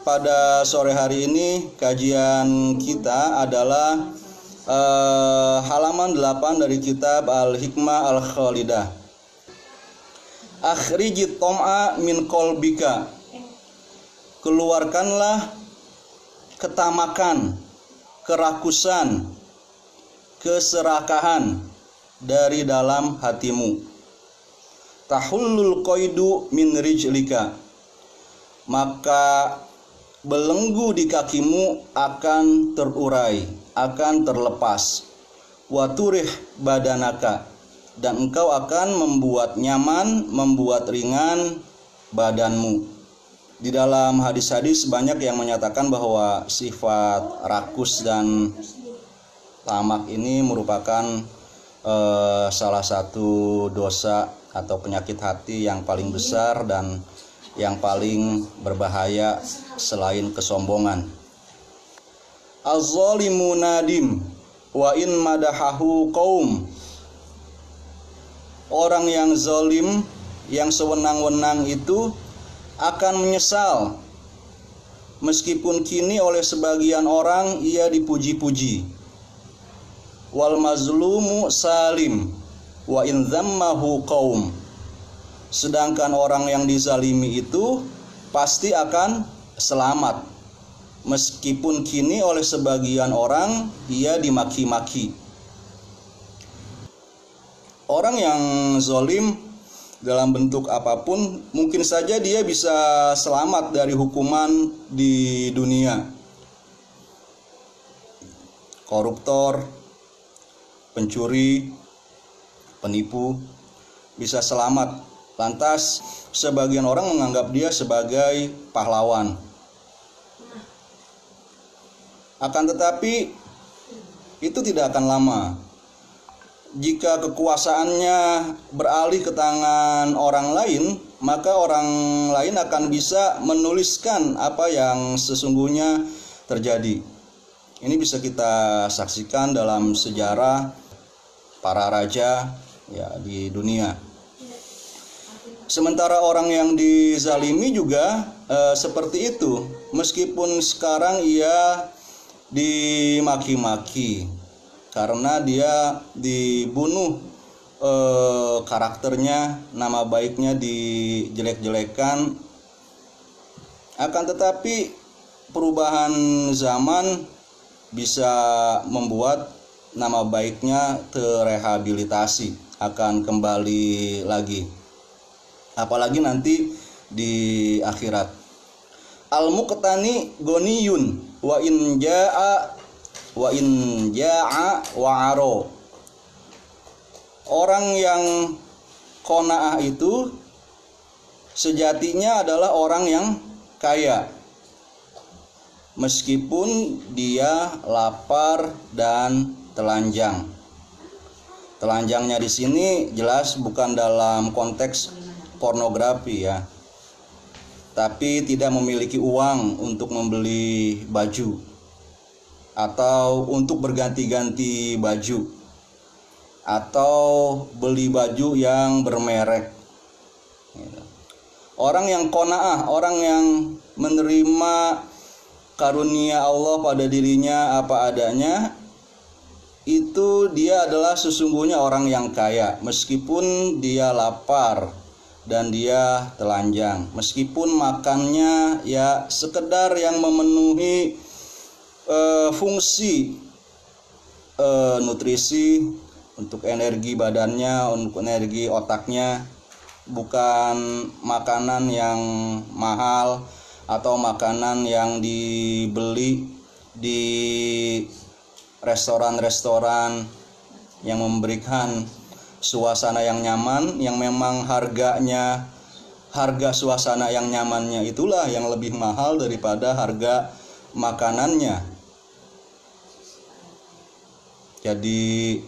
Pada sore hari ini kajian kita adalah halaman 8 dari kitab Al-Hikmah Al-Khalidah. Akhrijit tom'a min qalbika. Keluarkanlah ketamakan, kerakusan, keserakahan dari dalam hatimu. Tahullul qaidu min rijlika. Maka belenggu di kakimu akan terurai, akan terlepas. Waturih badanaka, dan engkau akan membuat nyaman, membuat ringan badanmu. Di dalam hadis-hadis banyak yang menyatakan bahwa sifat rakus dan tamak ini merupakan salah satu dosa atau penyakit hati yang paling besar dan yang paling berbahaya selain kesombongan. Az-zalimu nadim wa in madahahu qaum. Orang yang zalim, yang sewenang-wenang itu akan menyesal meskipun kini oleh sebagian orang ia dipuji-puji. Wal mazlumu salim wa in zammahu qaum. Sedangkan orang yang dizalimi itu pasti akan selamat meskipun kini oleh sebagian orang ia dimaki-maki. Orang yang zalim dalam bentuk apapun mungkin saja dia bisa selamat dari hukuman di dunia. Koruptor, pencuri, penipu bisa selamat. Lantas sebagian orang menganggap dia sebagai pahlawan. Akan tetapi itu tidak akan lama. Jika kekuasaannya beralih ke tangan orang lain, maka orang lain akan bisa menuliskan apa yang sesungguhnya terjadi. Ini bisa kita saksikan dalam sejarah para raja ya di dunia. Sementara orang yang dizalimi juga seperti itu, meskipun sekarang ia dimaki-maki karena dia dibunuh, karakternya, nama baiknya dijelek-jelekan. Akan tetapi perubahan zaman bisa membuat nama baiknya terrehabilitasi, akan kembali lagi. Apalagi nanti di akhirat. Al-muqtani goniyun wa in jaa wa'aro. Orang yang qanaah itu sejatinya adalah orang yang kaya meskipun dia lapar dan telanjang. Telanjangnya di sini jelas bukan dalam konteks pornografi ya, tapi tidak memiliki uang untuk membeli baju atau untuk berganti-ganti baju atau beli baju yang bermerek. Orang yang qanaah, orang yang menerima karunia Allah pada dirinya apa adanya, itu dia adalah sesungguhnya orang yang kaya meskipun dia lapar dan dia telanjang, meskipun makannya ya sekedar yang memenuhi fungsi nutrisi untuk energi badannya, untuk energi otaknya, bukan makanan yang mahal atau makanan yang dibeli di restoran-restoran yang memberikan suasana yang nyaman, yang memang harga suasana yang nyamannya itulah yang lebih mahal daripada harga makanannya. Jadi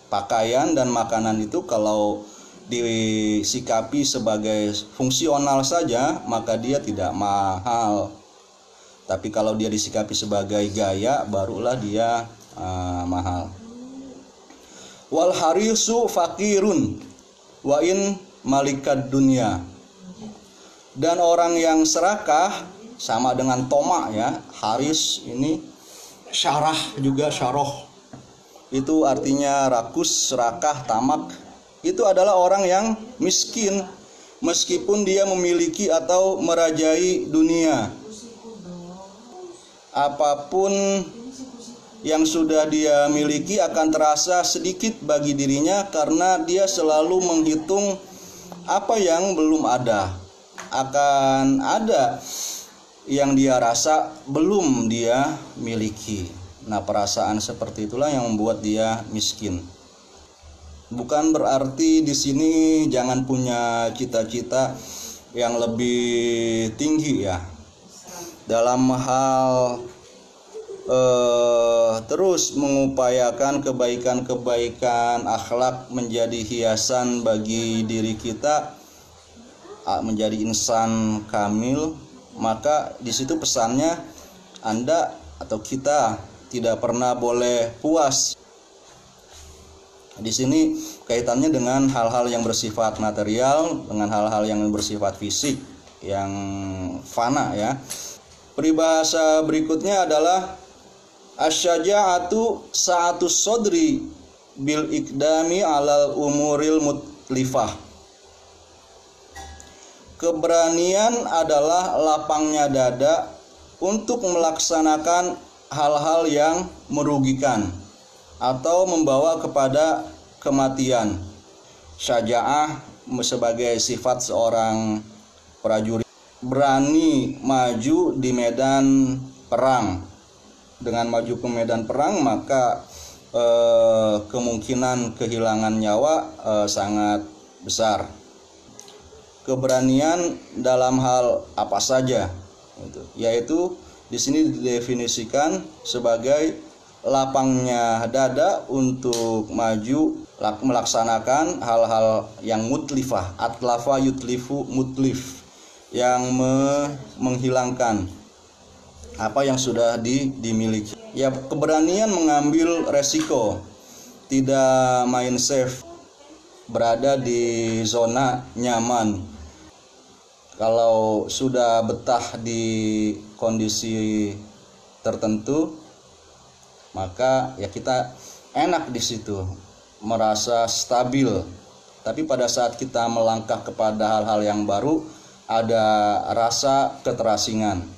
pakaian dan makanan itu kalau disikapi sebagai fungsional saja maka dia tidak mahal. Tapi kalau dia disikapi sebagai gaya barulah dia mahal. Wal harisu fakirun wa in malikad dunya. Dan orang yang serakah sama dengan toma ya. Haris ini syarah juga, syaroh itu artinya rakus, serakah, tamak. Itu adalah orang yang miskin meskipun dia memiliki atau merajai dunia. Apapun yang sudah dia miliki akan terasa sedikit bagi dirinya karena dia selalu menghitung apa yang belum ada. Akan ada yang dia rasa belum dia miliki. Nah, perasaan seperti itulah yang membuat dia miskin. Bukan berarti di sini jangan punya cita-cita yang lebih tinggi ya. Dalam hal terus mengupayakan kebaikan-kebaikan, akhlak menjadi hiasan bagi diri kita, menjadi insan kamil, maka di situ pesannya Anda atau kita tidak pernah boleh puas. Di sini kaitannya dengan hal-hal yang bersifat material, dengan hal-hal yang bersifat fisik, yang fana ya. Peribahasa berikutnya adalah asyaja'atu sa'atus sodri bil ikdami alal umuril mutlifah. Keberanian adalah lapangnya dada untuk melaksanakan hal-hal yang merugikan atau membawa kepada kematian. Syaja'ah sebagai sifat seorang prajurit, berani maju di medan perang. Dengan maju ke medan perang maka kemungkinan kehilangan nyawa sangat besar. Keberanian dalam hal apa saja, yaitu di sini didefinisikan sebagai lapangnya dada untuk maju melaksanakan hal-hal yang mutlifah. Atlafa yutlifu mutlif, yang menghilangkan apa yang sudah dimiliki. Ya, keberanian mengambil resiko, tidak main safe, berada di zona nyaman. Kalau sudah betah di kondisi tertentu, maka ya kita enak di situ, merasa stabil. Tapi pada saat kita melangkah kepada hal-hal yang baru, ada rasa keterasingan.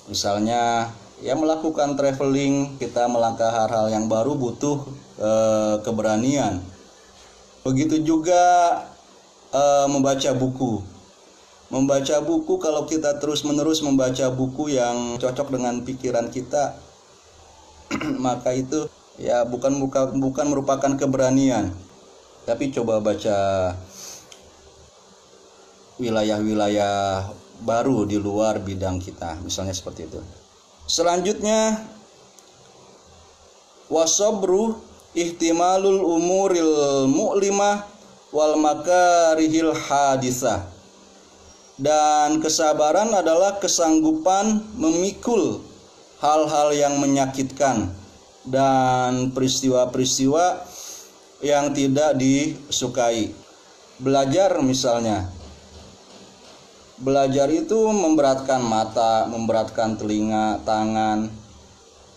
Misalnya ya melakukan traveling, kita melangkah hal-hal yang baru butuh keberanian. Begitu juga membaca buku. Membaca buku, kalau kita terus-menerus membaca buku yang cocok dengan pikiran kita, maka itu ya bukan merupakan keberanian. Tapi coba baca wilayah-wilayah baru di luar bidang kita, misalnya seperti itu. Selanjutnya, wasobru ihtimalul umuril mu'limah wal makarihil hadisah. Dan kesabaran adalah kesanggupan memikul hal-hal yang menyakitkan dan peristiwa-peristiwa yang tidak disukai. Belajar misalnya, belajar itu memberatkan mata, memberatkan telinga, tangan.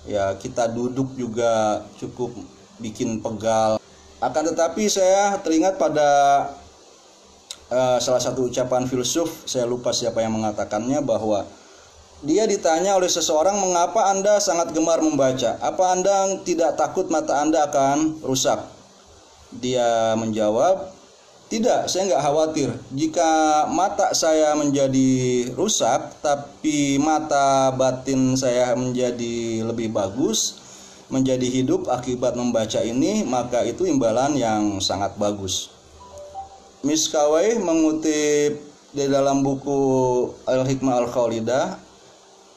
Ya, kita duduk juga cukup bikin pegal. Akan tetapi saya teringat pada salah satu ucapan filsuf, saya lupa siapa yang mengatakannya, bahwa dia ditanya oleh seseorang, mengapa Anda sangat gemar membaca? Apa Anda tidak takut mata Anda akan rusak? Dia menjawab, tidak, saya nggak khawatir. Jika mata saya menjadi rusak, tapi mata batin saya menjadi lebih bagus, menjadi hidup akibat membaca ini, maka itu imbalan yang sangat bagus. Miskawai mengutip di dalam buku Al-Hikmah Al-Khalidah,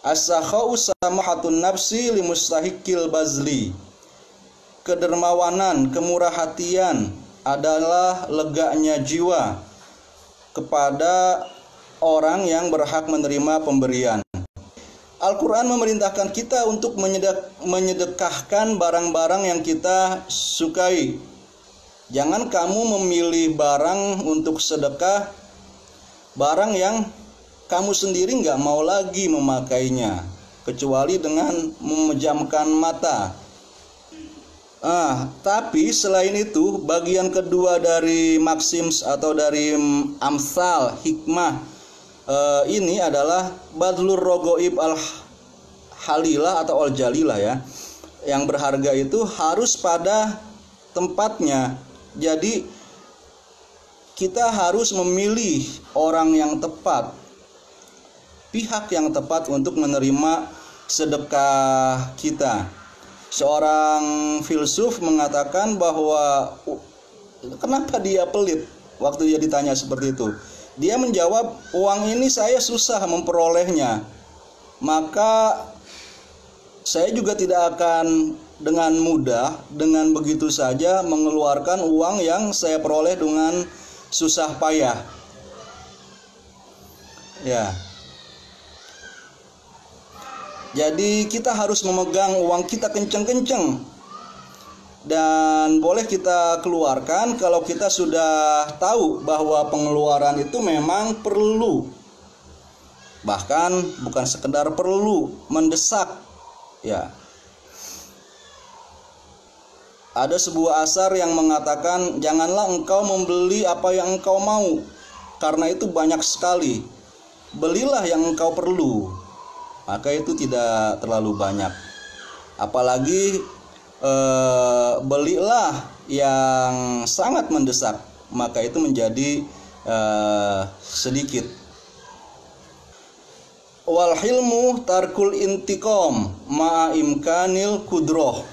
as-sakha'u samahatun nafsi limustahiqil bazli. Kedermawanan, kemurahhatian adalah leganya jiwa kepada orang yang berhak menerima pemberian. Al-Quran memerintahkan kita untuk menyedekahkan barang-barang yang kita sukai. Jangan kamu memilih barang untuk sedekah, barang yang kamu sendiri nggak mau lagi memakainya, kecuali dengan memejamkan mata. Tapi selain itu, bagian kedua dari maksims atau dari amsal hikmah ini adalah badlur rogoib al halilah atau al jalilah ya. Yang berharga itu harus pada tempatnya. Jadi kita harus memilih orang yang tepat, pihak yang tepat untuk menerima sedekah kita. Seorang filsuf mengatakan bahwa kenapa dia pelit waktu dia ditanya seperti itu. Dia menjawab, uang ini saya susah memperolehnya, maka saya juga tidak akan dengan mudah, dengan begitu saja mengeluarkan uang yang saya peroleh dengan susah payah. Ya. Jadi kita harus memegang uang kita kenceng-kenceng, dan boleh kita keluarkan kalau kita sudah tahu bahwa pengeluaran itu memang perlu. Bahkan bukan sekedar perlu, mendesak. Ya. Ada sebuah asar yang mengatakan, janganlah engkau membeli apa yang engkau mau, karena itu banyak sekali. Belilah yang engkau perlu, maka itu tidak terlalu banyak. Apalagi belilah yang sangat mendesak, maka itu menjadi sedikit. Wal hilmu tarkul intiqam ma'a imkanil kudroh.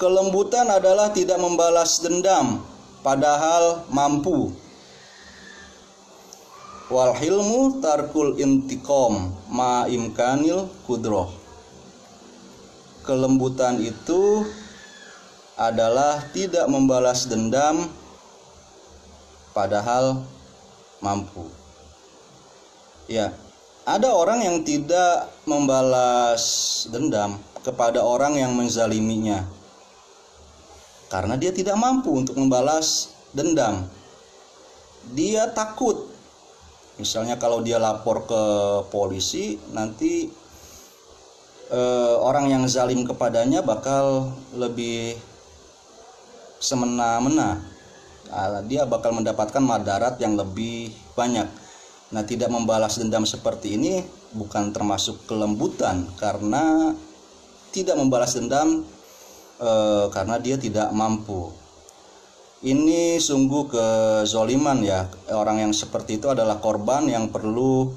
Kelembutan adalah tidak membalas dendam padahal mampu. Wal hilmu tarkul intiqam ma imkanil kudroh. Kelembutan itu adalah tidak membalas dendam padahal mampu. Ya, ada orang yang tidak membalas dendam kepada orang yang menzaliminya karena dia tidak mampu untuk membalas dendam. Dia takut. Misalnya kalau dia lapor ke polisi, nanti orang yang zalim kepadanya bakal lebih semena-mena. Dia bakal mendapatkan madarat yang lebih banyak. Nah, tidak membalas dendam seperti ini bukan termasuk kelembutan, karena tidak membalas dendam karena dia tidak mampu. Ini sungguh kezoliman ya. Orang yang seperti itu adalah korban yang perlu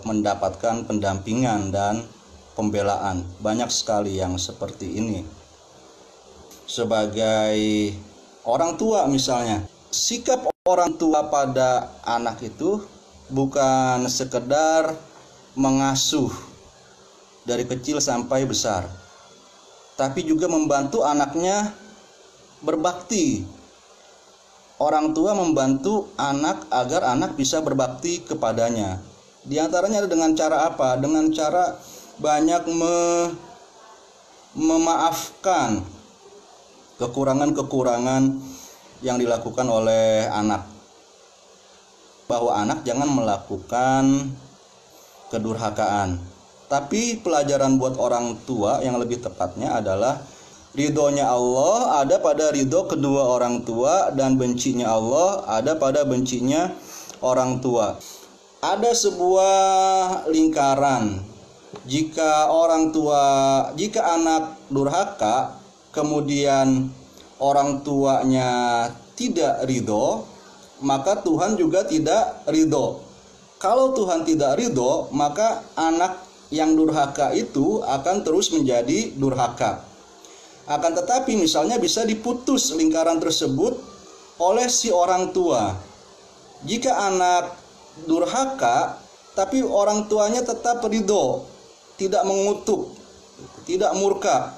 mendapatkan pendampingan dan pembelaan. Banyak sekali yang seperti ini. Sebagai orang tua misalnya, sikap orang tua pada anak itu bukan sekedar mengasuh dari kecil sampai besar, tapi juga membantu anaknya berbakti. Orang tua membantu anak agar anak bisa berbakti kepadanya. Di antaranya dengan cara apa? Dengan cara banyak memaafkan kekurangan-kekurangan yang dilakukan oleh anak. Bahwa anak jangan melakukan kedurhakaan. Tapi pelajaran buat orang tua yang lebih tepatnya adalah ridhonya Allah ada pada ridho kedua orang tua, dan bencinya Allah ada pada bencinya orang tua. Ada sebuah lingkaran. Jika anak durhaka, kemudian orang tuanya tidak ridho, maka Tuhan juga tidak ridho. Kalau Tuhan tidak ridho, maka anak yang durhaka itu akan terus menjadi durhaka. Akan tetapi misalnya bisa diputus lingkaran tersebut oleh si orang tua. Jika anak durhaka tapi orang tuanya tetap ridho, tidak mengutuk, tidak murka,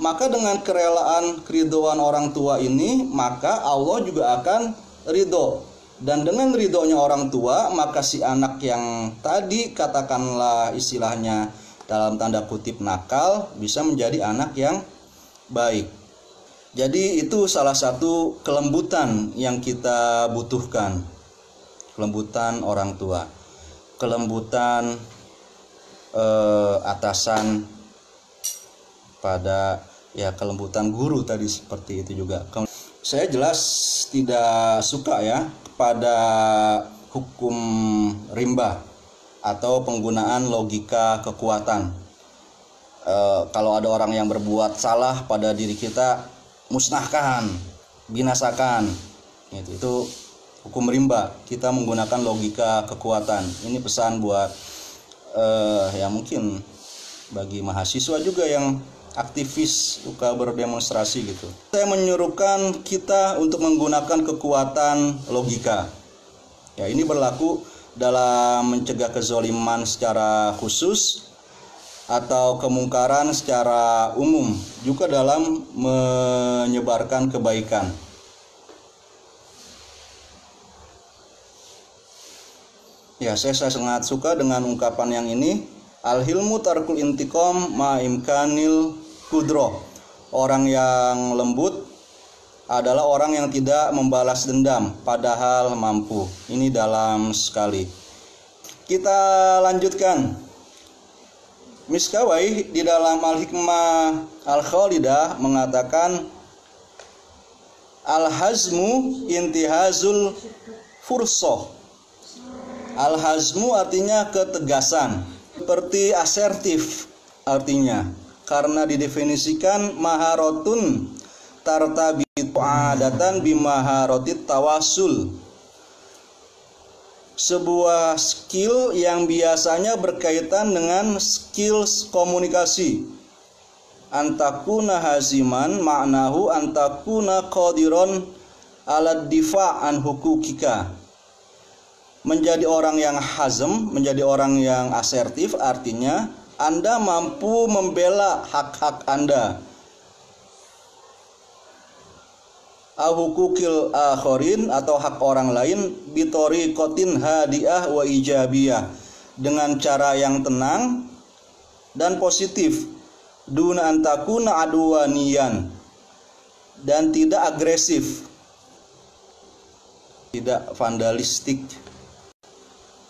maka dengan keridhoan orang tua ini, maka Allah juga akan ridho. Dan dengan ridhonya orang tua, maka si anak yang tadi katakanlah istilahnya dalam tanda kutip nakal bisa menjadi anak yang baik. Jadi itu salah satu kelembutan yang kita butuhkan. Kelembutan orang tua, kelembutan atasan pada kelembutan guru tadi seperti itu juga. Saya jelas tidak suka ya kepada hukum rimba atau penggunaan logika kekuatan. Kalau ada orang yang berbuat salah pada diri kita, musnahkan, binasakan. Itu hukum rimba. Kita menggunakan logika kekuatan. Ini pesan buat mungkin bagi mahasiswa juga yang aktivis suka berdemonstrasi gitu. Saya menyuruhkan kita untuk menggunakan kekuatan logika. Ini berlaku dalam mencegah kezaliman secara khusus atau kemungkaran secara umum, juga dalam menyebarkan kebaikan. Saya sangat suka dengan ungkapan yang ini. Al-hilmu tarkul intiqam ma'imkanil kudroh. Orang yang lembut adalah orang yang tidak membalas dendam padahal mampu. Ini dalam sekali. Kita lanjutkan. Miskawai di dalam Al-Hikmah Al-Khalidah mengatakan Al-hazmu intihazul fursoh. Al-hazmu artinya ketegasan, seperti asertif artinya, karena didefinisikan maharotun tartabitu adatan bimaharotit tawasul, sebuah skill yang biasanya berkaitan dengan skill komunikasi. Antakuna haziman maknahu antakuna qadiron ala difa' an hukukika. Menjadi orang yang hazm, menjadi orang yang asertif artinya Anda mampu membela hak-hak Anda. Ahukukil akhirin atau hak orang lain bitori kotin hadiah wa ijabiyah, dengan cara yang tenang dan positif. Duna antakuna aduwaniyan, dan tidak agresif, tidak vandalistik.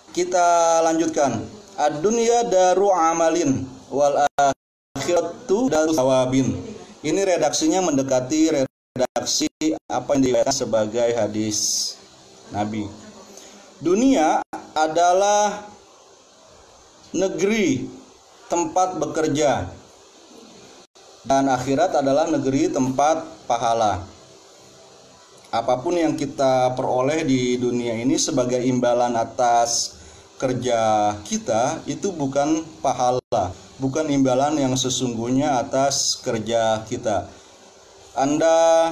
Kita lanjutkan. Ad-dunya daru amalin wal akhiratu daru sawabin. Ini redaksinya mendekati redaksi apa yang dikatakan sebagai hadis Nabi. Dunia adalah negeri tempat bekerja, dan akhirat adalah negeri tempat pahala. Apapun yang kita peroleh di dunia ini sebagai imbalan atas kerja kita, itu bukan pahala, bukan imbalan yang sesungguhnya atas kerja kita. Anda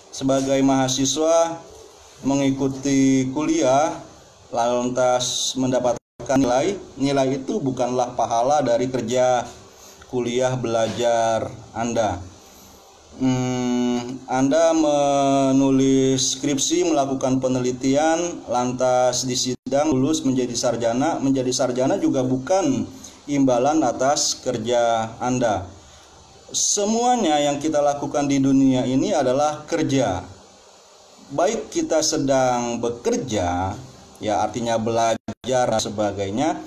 sebagai mahasiswa mengikuti kuliah lantas mendapatkan nilai itu bukanlah pahala dari kerja kuliah belajar Anda. Anda menulis skripsi, melakukan penelitian, lantas di sidang lulus menjadi sarjana. Menjadi sarjana juga bukan imbalan atas kerja Anda. Semuanya yang kita lakukan di dunia ini adalah kerja. Baik kita sedang bekerja, artinya belajar dan sebagainya,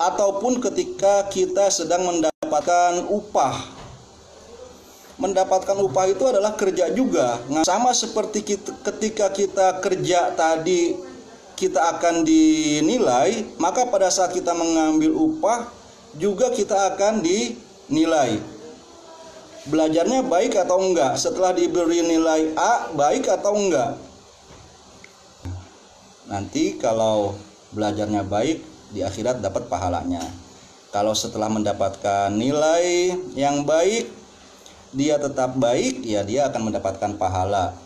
ataupun ketika kita sedang mendapatkan upah. Mendapatkan upah itu adalah kerja juga. Sama seperti ketika kita kerja tadi kita akan dinilai, maka pada saat kita mengambil upah juga kita akan dinilai. Belajarnya baik atau enggak? Setelah diberi nilai A, baik atau enggak? Nanti kalau belajarnya baik, di akhirat dapat pahalanya. Kalau setelah mendapatkan nilai yang baik, dia tetap baik, dia akan mendapatkan pahala.